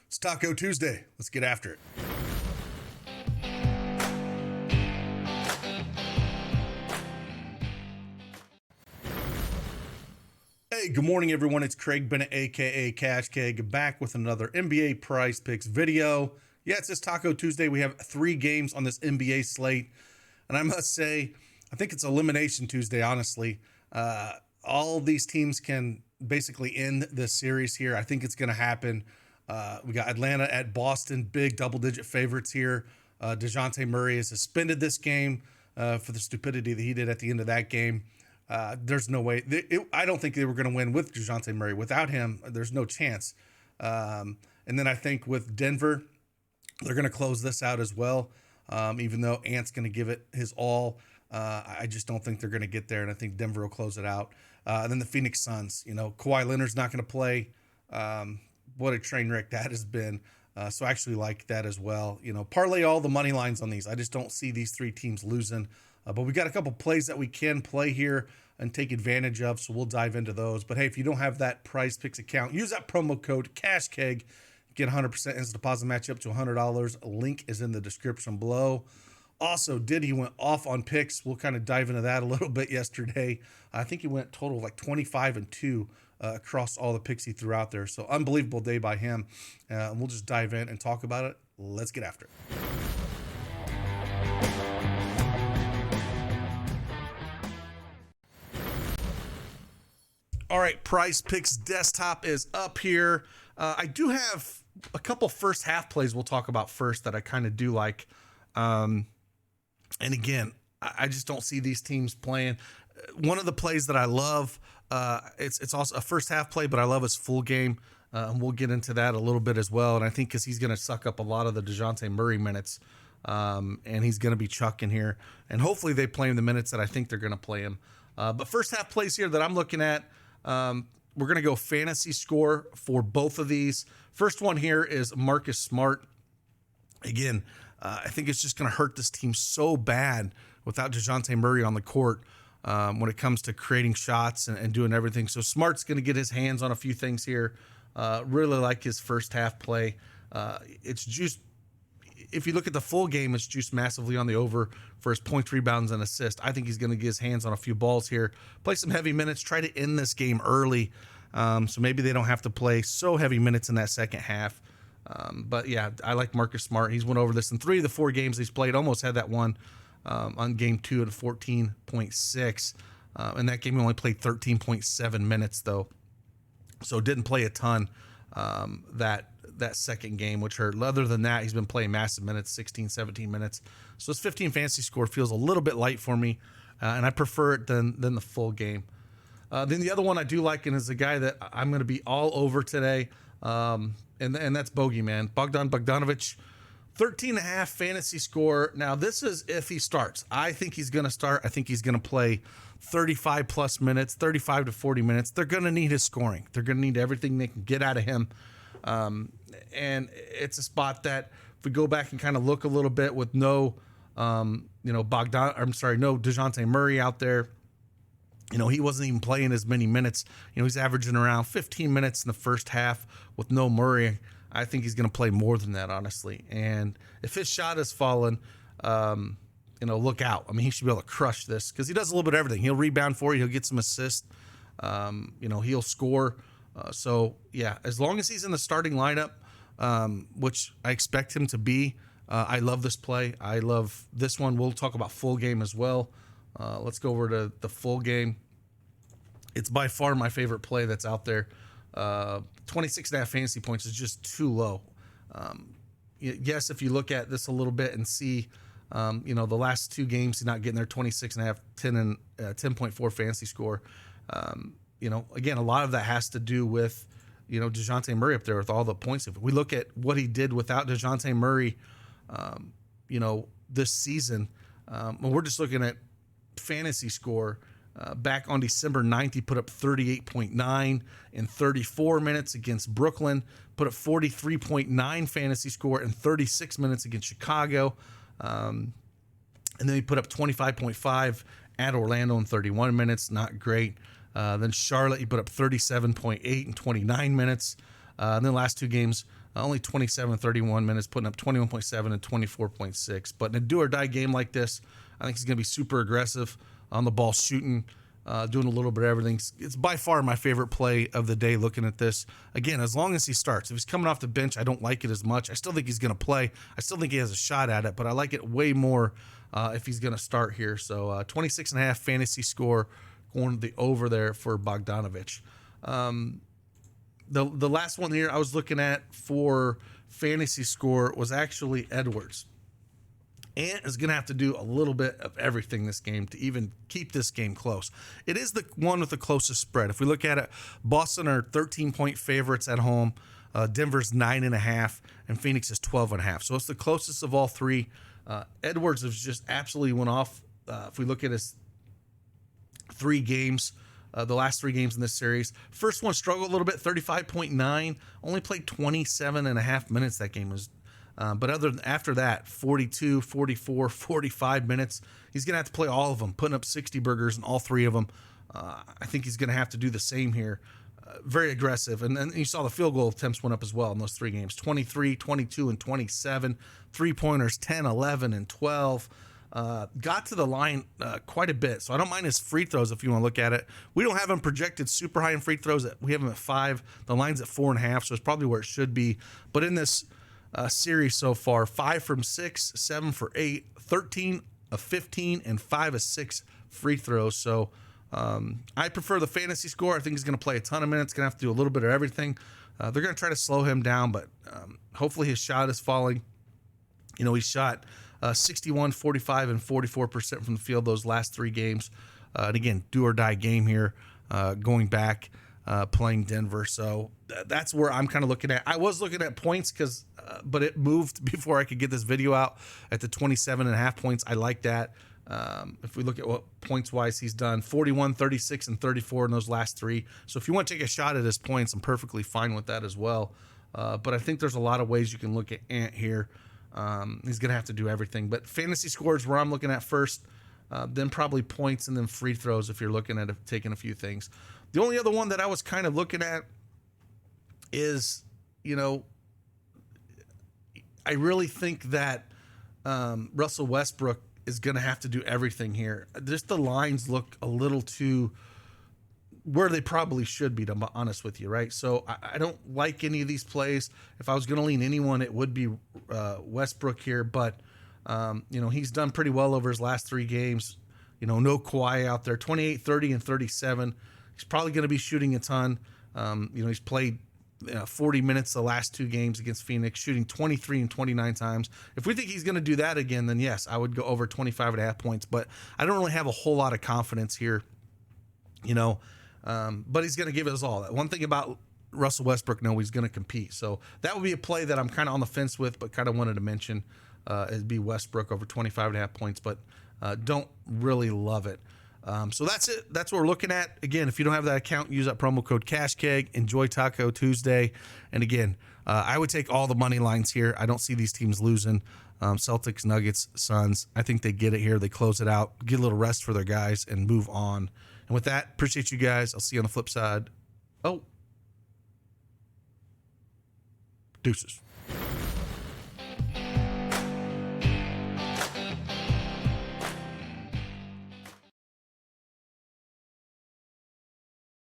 It's Taco Tuesday. Let's get after it. Hey, good morning, everyone. It's Craig Bennett, aka Cash Keg, back with another NBA Prize Picks video. Yeah, it's this Taco Tuesday. We have 3 games on this NBA slate, and I must say, I think it's Elimination Tuesday, honestly. All these teams can basically end this series here. I think it's going to happen. We got Atlanta at Boston, big double-digit favorites here. DeJounte Murray is suspended this game for the stupidity that he did at the end of that game. There's no way. I don't think they were going to win with DeJounte Murray. Without him, there's no chance. And then I think with Denver, they're going to close this out as well, even though Ant's going to give it his all. I just don't think they're going to get there, and I think Denver will close it out. And then the Phoenix Suns, Kawhi Leonard's not going to play. What a train wreck that has been. So I actually like that as well. Parlay all the money lines on these. I just don't see these 3 teams losing. But we got a couple plays that we can play here and take advantage of, so we'll dive into those. But hey, if you don't have that PrizePicks account, use that promo code CashKeg. Get 100% instant deposit match up to $100. A link is in the description below. Also, Diddy went off on picks. We'll kind of dive into that a little bit yesterday. I think he went total like 25-2 across all the picks he threw out there. So unbelievable day by him. And we'll just dive in and talk about it. Let's get after it. All right, PrizePicks desktop is up here. I do have a couple first half plays we'll talk about first that I kind of do like. And again, I just don't see these teams playing. One of the plays that I love, it's also a first half play, but I love his full game. And we'll get into that a little bit as well. And I think because he's going to suck up a lot of the DeJounte Murray minutes, and he's going to be chucking here. And hopefully they play him the minutes that I think they're going to play him. But first half plays here that I'm looking at, we're going to go fantasy score for both of these. First one here is Marcus Smart. Again, I think it's just going to hurt this team so bad without DeJounte Murray on the court when it comes to creating shots and doing everything. So Smart's going to get his hands on a few things here. Really like his first half play. It's juiced. If you look at the full game, it's juiced massively on the over for his points, rebounds, and assists. I think he's going to get his hands on a few balls here. Play some heavy minutes. Try to end this game early. So maybe they don't have to play so heavy minutes in that second half. But yeah, I like Marcus Smart. He's went over this in 3 of the 4 games he's played. Almost had that one on game 2 at 14.6. In that game, he only played 13.7 minutes though, so didn't play a ton that second game, which hurt. Other than that, he's been playing massive minutes, 16, 17 minutes. So his 15 fantasy score feels a little bit light for me, and I prefer it than the full game. Then the other one I do like, and is a guy that I'm going to be all over today. And that's Bogey, man. Bogdan Bogdanovic, 13.5 fantasy score. Now, this is if he starts. I think he's going to start. I think he's going to play 35 plus minutes, 35 to 40 minutes. They're going to need his scoring. They're going to need everything they can get out of him. And it's a spot that if we go back and kind of look a little bit with no DeJounte Murray out there. He wasn't even playing as many minutes. He's averaging around 15 minutes in the first half with no Murray. I think he's going to play more than that, honestly. And if his shot has fallen, look out. I mean, he should be able to crush this because he does a little bit of everything. He'll rebound for you. He'll get some assists. He'll score. So, yeah, as long as he's in the starting lineup, which I expect him to be, I love this play. I love this one. We'll talk about full game as well. Let's go over to the full game. It's by far my favorite play that's out there. 26.5 fantasy points is just too low. Yes, if you look at this a little bit and see, the last 2 games, he's not getting their 26.5, 10 and 10.4 fantasy score. Again, a lot of that has to do with, DeJounte Murray up there with all the points. If we look at what he did without DeJounte Murray, this season, we're just looking at fantasy score. Back on December 9th, he put up 38.9 in 34 minutes against Brooklyn, put up 43.9 fantasy score in 36 minutes against Chicago. And then he put up 25.5 at Orlando in 31 minutes. Not great. Then Charlotte, he put up 37.8 in 29 minutes. And then last two games, only 27 31 minutes, putting up 21.7 and 24.6. But in a do or die game like this, I think he's going to be super aggressive on the ball, shooting, doing a little bit of everything. It's by far my favorite play of the day looking at this. Again, as long as he starts. If he's coming off the bench, I don't like it as much. I still think he's going to play. I still think he has a shot at it, but I like it way more if he's going to start here. So 26.5 fantasy score going to the over there for Bogdanovich. The last one here I was looking at for fantasy score was actually Edwards. Ant is going to have to do a little bit of everything this game to even keep this game close. It is the one with the closest spread. If we look at it, Boston are 13-point favorites at home. Denver's 9.5, and Phoenix is 12.5. So it's the closest of all three. Edwards has just absolutely went off. If we look at his three games, the last three games in this series, first one struggled a little bit, 35.9, only played 27.5 minutes. That game was. But after that, 42, 44, 45 minutes, he's going to have to play all of them, putting up 60 burgers in all three of them. I think he's going to have to do the same here. Very aggressive. And then you saw the field goal attempts went up as well in those three games, 23, 22, and 27. Three-pointers, 10, 11, and 12. Got to the line quite a bit. So I don't mind his free throws if you want to look at it. We don't have him projected super high in free throws. We have him at 5. The line's at 4.5, so it's probably where it should be. But in this series so far, 5 from 6, 7 for 8, 13 of 15, and 5 of 6 free throws. So I prefer the fantasy score. I think he's going to play a ton of minutes, going to have to do a little bit of everything. They're going to try to slow him down, but hopefully his shot is falling. You know, he shot 61, 45, and 44% from the field those last three games. And again, do or die game here, going back, playing Denver. So that's where I'm kind of looking at. I was looking at points but it moved before I could get this video out at the 27.5 points. I like that. If we look at what points wise he's done, 41, 36, and 34 in those last three. So if you want to take a shot at his points, I'm perfectly fine with that as well. But I think there's a lot of ways you can look at Ant here. He's going to have to do everything. But fantasy scores where I'm looking at first, then probably points, and then free throws if you're looking at taking a few things. The only other one that I was kind of looking at is, you know, I really think that Russell Westbrook is going to have to do everything here. Just the lines look a little too where they probably should be, to be honest with you, right? So I don't like any of these plays. If I was going to lean anyone, it would be Westbrook here. But, you know, he's done pretty well over his last three games. You know, no Kawhi out there, 28, 30, and 37. He's probably going to be shooting a ton. You know, he's played 40 minutes the last two games against Phoenix, shooting 23 and 29 times. If we think he's going to do that again, then yes, I would go over 25.5 points. But I don't really have a whole lot of confidence here, you know. But he's going to give it his all. One thing about Russell Westbrook, no, he's going to compete. So that would be a play that I'm kind of on the fence with, but kind of wanted to mention. It'd be Westbrook over 25.5 points, but don't really love it. So that's it. That's what we're looking at. Again, if you don't have that account, use that promo code CashKeg. Enjoy Taco Tuesday. And again, I would take all the money lines here. I don't see these teams losing. Celtics, Nuggets, Suns. I think they get it here. They close it out, get a little rest for their guys, and move on. And with that, appreciate you guys. I'll see you on the flip side. Oh. Deuces.